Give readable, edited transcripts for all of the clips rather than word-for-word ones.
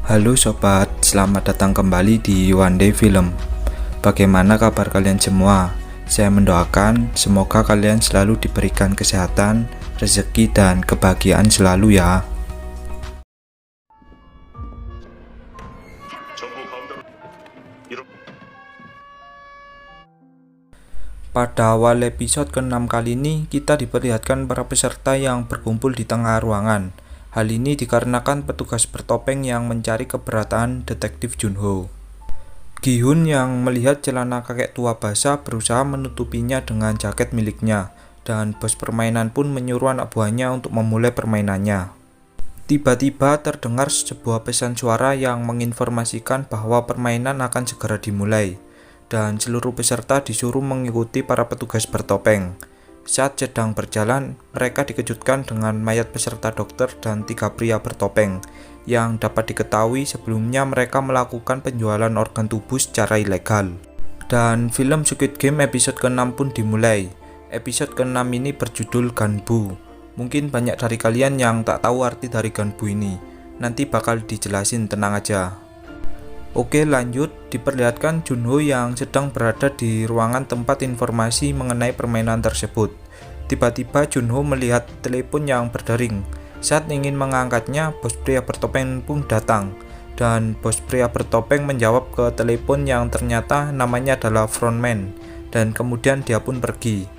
Halo sobat, selamat datang kembali di One Day Film. Bagaimana kabar kalian semua? Saya mendoakan semoga kalian selalu diberikan kesehatan, rezeki, dan kebahagiaan selalu ya. Pada awal episode ke-6 kali ini, kita diperlihatkan para peserta yang berkumpul di tengah ruangan. Hal ini dikarenakan petugas bertopeng yang mencari keberadaan detektif Junho. Gi-hun yang melihat celana kakek tua basah berusaha menutupinya dengan jaket miliknya, dan bos permainan pun menyuruh anak buahnya untuk memulai permainannya. Tiba-tiba terdengar sebuah pesan suara yang menginformasikan bahwa permainan akan segera dimulai, dan seluruh peserta disuruh mengikuti para petugas bertopeng. Saat sedang berjalan, mereka dikejutkan dengan mayat peserta dokter dan 3 pria bertopeng, yang dapat diketahui sebelumnya mereka melakukan penjualan organ tubuh secara ilegal. Dan film Squid Game episode ke-6 pun dimulai. Episode ke-6 ini berjudul Ganbu. Mungkin banyak dari kalian yang tak tahu arti dari Ganbu ini. Nanti bakal dijelasin, tenang aja. Oke, lanjut. Diperlihatkan Junho yang sedang berada di ruangan tempat informasi mengenai permainan tersebut. Tiba-tiba Junho melihat telepon yang berdering. Saat ingin mengangkatnya, bos pria bertopeng pun datang. Dan bos pria bertopeng menjawab ke telepon yang ternyata namanya adalah frontman. Dan kemudian dia pun pergi.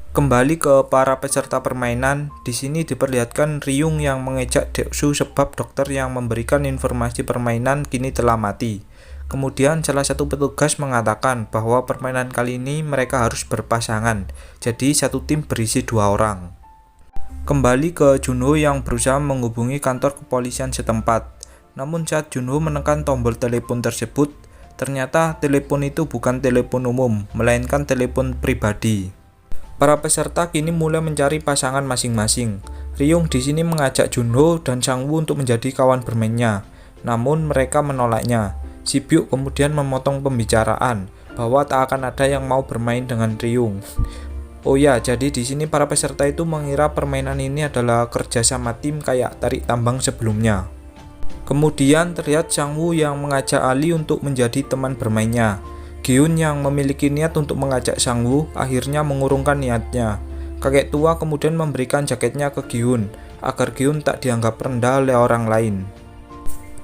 Kembali ke para peserta permainan, di sini diperlihatkan Ryung yang mengejek Deoksu sebab dokter yang memberikan informasi permainan kini telah mati. Kemudian salah satu petugas mengatakan bahwa permainan kali ini mereka harus berpasangan, jadi satu tim berisi 2 orang. Kembali ke Junho yang berusaha menghubungi kantor kepolisian setempat. Namun saat Junho menekan tombol telepon tersebut, ternyata telepon itu bukan telepon umum, melainkan telepon pribadi. Para peserta kini mulai mencari pasangan masing-masing. Ryung di sini mengajak Junho dan Sang-woo untuk menjadi kawan bermainnya, namun mereka menolaknya. Si Byuk kemudian memotong pembicaraan bahwa tak akan ada yang mau bermain dengan Ryung. Oh ya, jadi di sini para peserta itu mengira permainan ini adalah kerjasama tim kayak tarik tambang sebelumnya. Kemudian terlihat Sang-woo yang mengajak Ali untuk menjadi teman bermainnya. Gi-hun yang memiliki niat untuk mengajak Sang-woo akhirnya mengurungkan niatnya. Kakek tua kemudian memberikan jaketnya ke Gi-hun agar Gi-hun tak dianggap rendah oleh orang lain.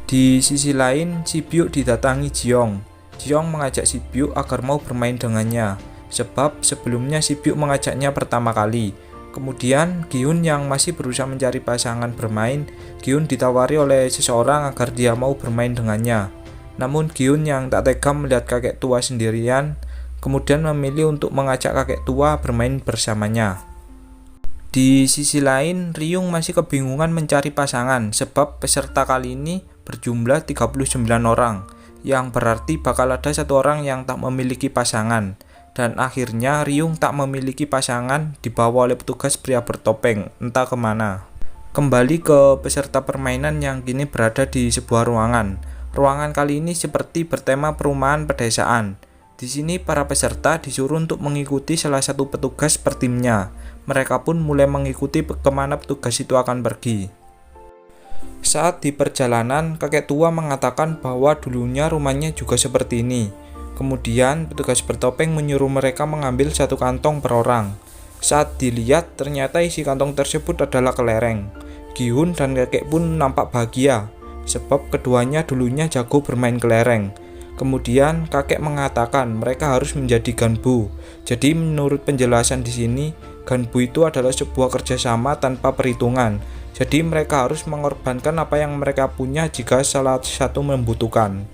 Di sisi lain, si Byuk didatangi Jiyoung. Jiyoung mengajak si Byuk agar mau bermain dengannya, sebab sebelumnya si Byuk mengajaknya pertama kali. Kemudian Gi-hun yang masih berusaha mencari pasangan bermain, Gi-hun ditawari oleh seseorang agar dia mau bermain dengannya. Namun Gi-hun yang tak tega melihat kakek tua sendirian, kemudian memilih untuk mengajak kakek tua bermain bersamanya. Di sisi lain, Ryung masih kebingungan mencari pasangan sebab peserta kali ini berjumlah 39 orang, yang berarti bakal ada 1 orang yang tak memiliki pasangan. Dan akhirnya Ryung tak memiliki pasangan dibawa oleh petugas pria bertopeng, entah kemana. Kembali ke peserta permainan yang kini berada di sebuah ruangan. Ruangan kali ini seperti bertema perumahan pedesaan. Di sini para peserta disuruh untuk mengikuti salah satu petugas per timnya. Mereka pun mulai mengikuti kemana petugas itu akan pergi. Saat di perjalanan, kakek tua mengatakan bahwa dulunya rumahnya juga seperti ini. Kemudian petugas bertopeng menyuruh mereka mengambil 1 kantong per orang. Saat dilihat, ternyata isi kantong tersebut adalah kelereng. Gi-hun dan kakek pun nampak bahagia, sebab keduanya dulunya jago bermain kelereng. Kemudian kakek mengatakan mereka harus menjadi ganbu. Jadi menurut penjelasan di sini, ganbu itu adalah sebuah kerjasama tanpa perhitungan. Jadi mereka harus mengorbankan apa yang mereka punya jika salah satu membutuhkan.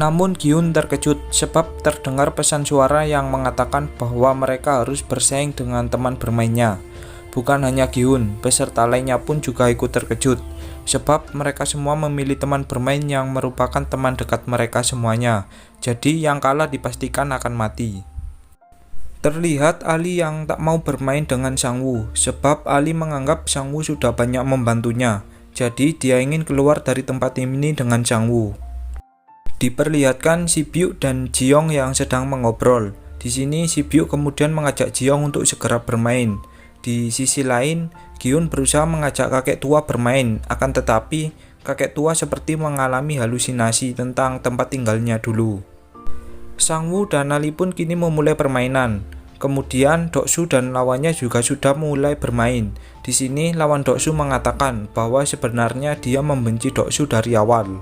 Namun Gi-hun terkejut sebab terdengar pesan suara yang mengatakan bahwa mereka harus bersaing dengan teman bermainnya. Bukan hanya Gi-hun, peserta lainnya pun juga ikut terkejut, sebab mereka semua memilih teman bermain yang merupakan teman dekat mereka semuanya. Jadi yang kalah dipastikan akan mati. Terlihat Ali yang tak mau bermain dengan Sang-woo, sebab Ali menganggap Sang-woo sudah banyak membantunya. Jadi dia ingin keluar dari tempat ini dengan Sang-woo. Diperlihatkan si Byuk dan Jiyoung yang sedang mengobrol. Di sini si Byuk kemudian mengajak Jiyoung untuk segera bermain. Di sisi lain, Gi-hun berusaha mengajak kakek tua bermain, akan tetapi kakek tua seperti mengalami halusinasi tentang tempat tinggalnya dulu. Sangwoo dan Ali pun kini memulai permainan. Kemudian Doksu dan lawannya juga sudah mulai bermain. Di sini lawan Doksu mengatakan bahwa sebenarnya dia membenci Doksu dari awal.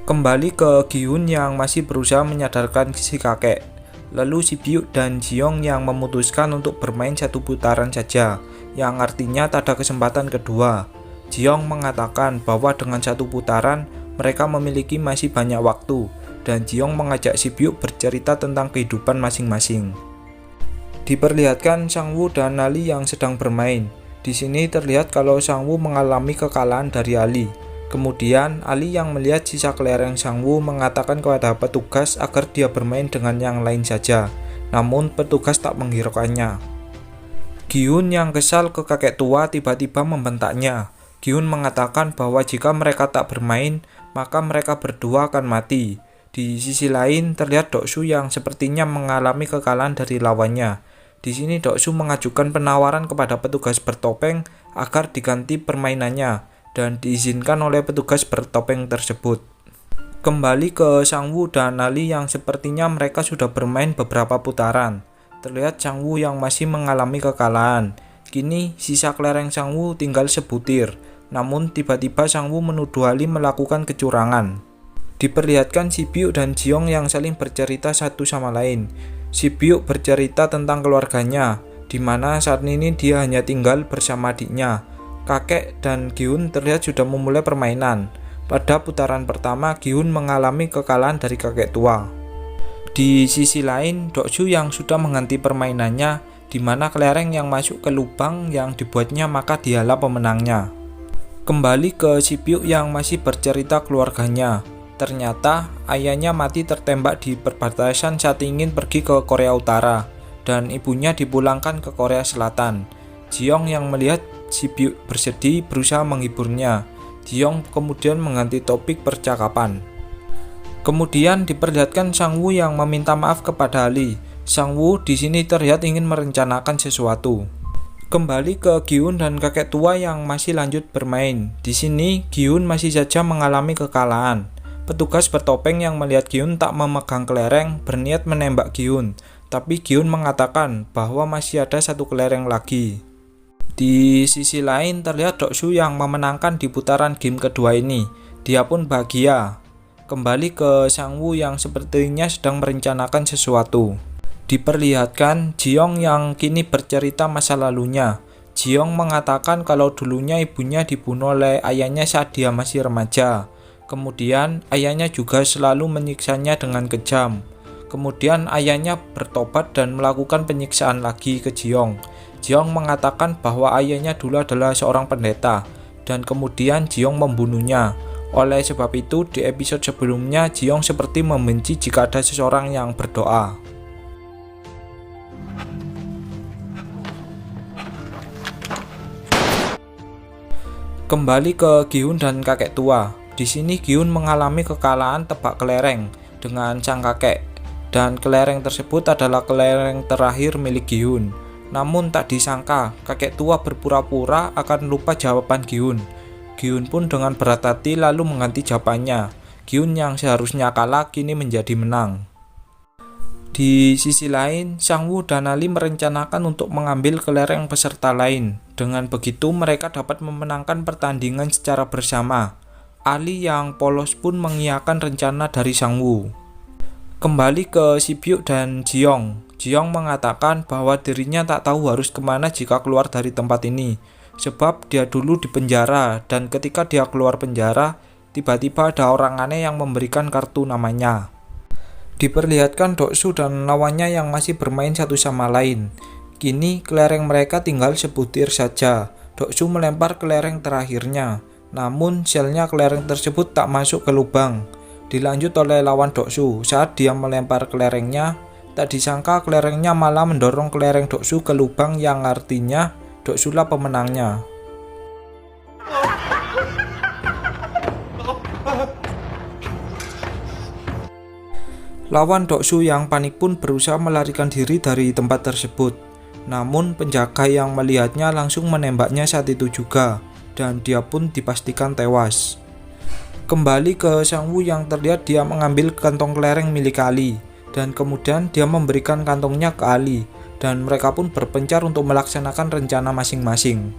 Kembali ke Gi-hun yang masih berusaha menyadarkan si kakek. Lalu si Byuk dan Ji-young yang memutuskan untuk bermain satu putaran saja, yang artinya tak ada kesempatan kedua. Ji-young mengatakan bahwa dengan satu putaran mereka memiliki masih banyak waktu, dan Ji-young mengajak si Byuk bercerita tentang kehidupan masing-masing. Diperlihatkan Sangwoo dan Ali yang sedang bermain. Di sini terlihat kalau Sangwoo mengalami kekalahan dari Ali. Kemudian Ali yang melihat sisa kelereng Sangwoo mengatakan kepada petugas agar dia bermain dengan yang lain saja. Namun petugas tak menghiraukannya. Gi-hun yang kesal ke kakek tua tiba-tiba membentaknya. Gi-hun mengatakan bahwa jika mereka tak bermain, maka mereka berdua akan mati. Di sisi lain terlihat Doksu yang sepertinya mengalami kekalahan dari lawannya. Di sini Doksu mengajukan penawaran kepada petugas bertopeng agar diganti permainannya dan diizinkan oleh petugas bertopeng tersebut. Kembali ke Sangwoo dan Ali yang sepertinya mereka sudah bermain beberapa putaran. Terlihat Sangwoo yang masih mengalami kekalahan. Kini sisa kelereng Sangwoo tinggal sebutir. Namun tiba-tiba Sangwoo menuduh Ali melakukan kecurangan. Diperlihatkan si Byuk dan Ji-young yang saling bercerita satu sama lain. Si Byuk bercerita tentang keluarganya, di mana saat ini dia hanya tinggal bersama adiknya. Kakek dan Gi-hun terlihat sudah memulai permainan. Pada putaran pertama, Gi-hun mengalami kekalahan dari kakek tua. Di sisi lain, Doksu yang sudah mengganti permainannya, di mana kelereng yang masuk ke lubang yang dibuatnya maka dialah pemenangnya. Kembali ke si Byuk yang masih bercerita keluarganya. Ternyata ayahnya mati tertembak di perbatasan saat ingin pergi ke Korea Utara, dan ibunya dipulangkan ke Korea Selatan. Ji-young yang melihat si Byuk bersedih berusaha menghiburnya. Ji-young kemudian mengganti topik percakapan. Kemudian diperlihatkan Sangwoo yang meminta maaf kepada Ali. Sangwoo di sini terlihat ingin merencanakan sesuatu. Kembali ke Gi-hun dan kakek tua yang masih lanjut bermain. Di sini Gi-hun masih saja mengalami kekalahan. Petugas bertopeng yang melihat Gi-hun tak memegang kelereng berniat menembak Gi-hun, tapi Gi-hun mengatakan bahwa masih ada satu kelereng lagi. Di sisi lain terlihat Doksu yang memenangkan di putaran game kedua ini. Dia pun bahagia. Kembali ke Sangwoo yang sepertinya sedang merencanakan sesuatu. Diperlihatkan Ji-young yang kini bercerita masa lalunya. Ji-young mengatakan kalau dulunya ibunya dibunuh oleh ayahnya saat dia masih remaja. Kemudian ayahnya juga selalu menyiksanya dengan kejam. Kemudian ayahnya bertobat dan melakukan penyiksaan lagi ke Ji-young. Ji-young mengatakan bahwa ayahnya dulu adalah seorang pendeta, dan kemudian Ji-young membunuhnya. Oleh sebab itu di episode sebelumnya Ji-young seperti membenci jika ada seseorang yang berdoa. Kembali ke Gi-hun dan kakek tua. Di sini Gi-hun mengalami kekalahan tebak kelereng dengan sang kakek, dan kelereng tersebut adalah kelereng terakhir milik Gi-hun. Namun tak disangka, kakek tua berpura-pura akan lupa jawaban Gi-hun. Gi-hun pun dengan berat hati lalu mengganti jawabannya. Gi-hun yang seharusnya kalah kini menjadi menang. Di sisi lain, Sangwoo dan Ali merencanakan untuk mengambil kelereng peserta lain. Dengan begitu mereka dapat memenangkan pertandingan secara bersama. Ali yang polos pun mengiyakan rencana dari Sangwoo. Kembali ke si Byuk dan Ji-young. Ji-young mengatakan bahwa dirinya tak tahu harus kemana jika keluar dari tempat ini, sebab dia dulu di penjara, dan ketika dia keluar penjara, tiba-tiba ada orang aneh yang memberikan kartu namanya. Diperlihatkan Doksu dan lawannya yang masih bermain satu sama lain. Kini kelereng mereka tinggal sebutir saja. Doksu melempar kelereng terakhirnya, namun selnya kelereng tersebut tak masuk ke lubang. Dilanjut oleh lawan Doksu. Saat dia melempar kelerengnya, tak disangka kelerengnya malah mendorong kelereng Doksu ke lubang, yang artinya Doksulah pemenangnya. Lawan Doksu yang panik pun berusaha melarikan diri dari tempat tersebut. Namun penjaga yang melihatnya langsung menembaknya saat itu juga. dan dia pun dipastikan tewas. Kembali ke Sang Woo yang terlihat dia mengambil kantong kelereng milik Ali, dan kemudian dia memberikan kantongnya ke Ali, dan mereka pun berpencar untuk melaksanakan rencana masing-masing.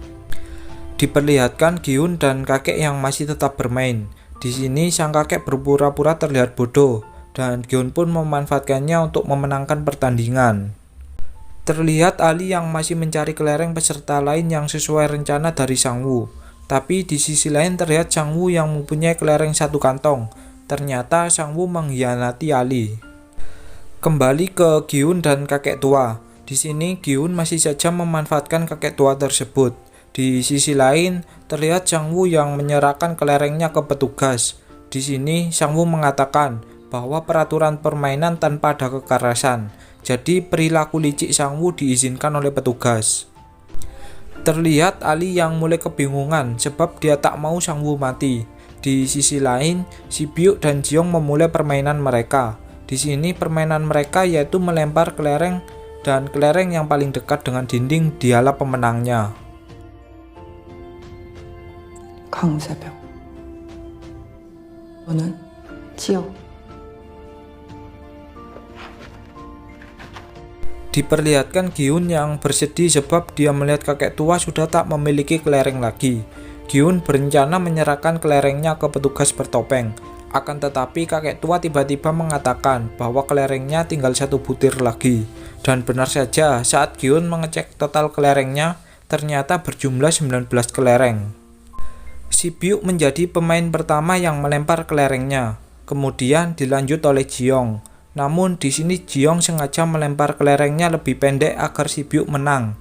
Diperlihatkan Gi-hun dan kakek yang masih tetap bermain. Di sini sang kakek berpura-pura terlihat bodoh, dan Gi-hun pun memanfaatkannya untuk memenangkan pertandingan. Terlihat Ali yang masih mencari kelereng peserta lain yang sesuai rencana dari Sang Woo. Tapi di sisi lain terlihat Sang Woo yang mempunyai kelereng satu kantong. Ternyata Sang Woo mengkhianati Ali. Kembali ke Gi-hun dan kakek tua. Di sini Gi-hun masih saja memanfaatkan kakek tua tersebut. Di sisi lain terlihat Sang Woo yang menyerahkan kelerengnya ke petugas. Di sini Sang Woo mengatakan bahwa peraturan permainan tanpa ada kekerasan. Jadi perilaku licik Sang Woo diizinkan oleh petugas. Terlihat Ali yang mulai kebingungan sebab dia tak mau Sang Woo mati. Di sisi lain, Si Byuk dan Jiyoung memulai permainan mereka. Di sini permainan mereka yaitu melempar kelereng, dan kelereng yang paling dekat dengan dinding dialah pemenangnya. 강세병. 너는? 지영. Diperlihatkan Gi-hun yang bersedih sebab dia melihat kakek tua sudah tak memiliki kelereng lagi. Gi-hun berencana menyerahkan kelerengnya ke petugas bertopeng. Akan tetapi kakek tua tiba-tiba mengatakan bahwa kelerengnya tinggal satu butir lagi. Dan benar saja saat Gi-hun mengecek total kelerengnya, ternyata berjumlah 19 kelereng. Si Byuk menjadi pemain pertama yang melempar kelerengnya. Kemudian dilanjut oleh Jiyoung. Namun di sini Jiyoung sengaja melempar kelerengnya lebih pendek agar Si Byuk menang.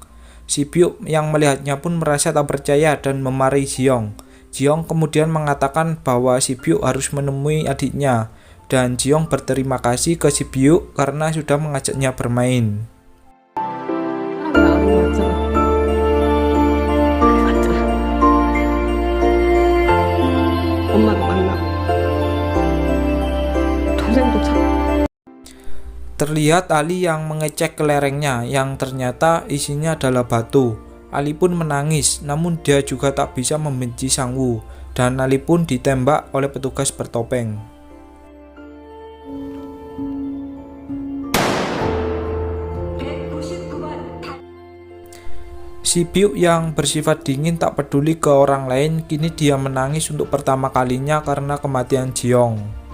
Si Byuk yang melihatnya pun merasa tak percaya dan memarahi Jiyoung. Jiyoung kemudian mengatakan bahwa Si Byuk harus menemui adiknya, dan Jiyoung berterima kasih ke Si Byuk karena sudah mengajaknya bermain. Terlihat Ali yang mengecek kelerengnya yang ternyata isinya adalah batu. Ali pun menangis, namun dia juga tak bisa membenci Sang Woo, dan Ali pun ditembak oleh petugas bertopeng. Si Byuk yang bersifat dingin tak peduli ke orang lain, kini dia menangis untuk pertama kalinya karena kematian Jiyoung.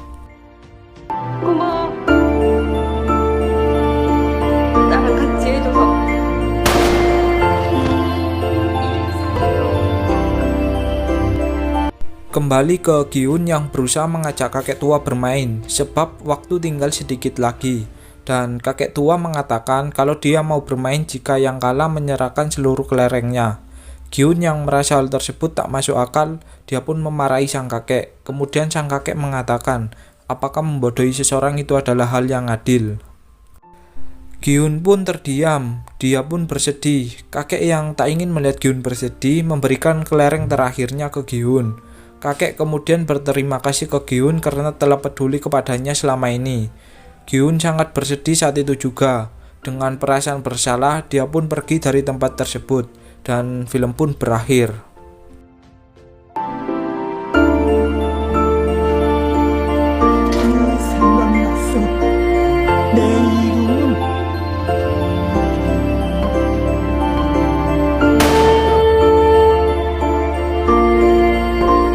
Kembali ke Gi-hun yang berusaha mengajak kakek tua bermain sebab waktu tinggal sedikit lagi, dan kakek tua mengatakan kalau dia mau bermain jika yang kalah menyerahkan seluruh kelerengnya. Gi-hun yang merasa hal tersebut tak masuk akal, dia pun memarahi sang kakek. Kemudian sang kakek mengatakan apakah membodohi seseorang itu adalah hal yang adil. Gi-hun pun terdiam, dia pun bersedih. Kakek yang tak ingin melihat Gi-hun bersedih memberikan kelereng terakhirnya ke Gi-hun. Kakek kemudian berterima kasih ke Gi-hun karena telah peduli kepadanya selama ini. Gi-hun sangat bersedih saat itu juga. Dengan perasaan bersalah, dia pun pergi dari tempat tersebut, dan film pun berakhir.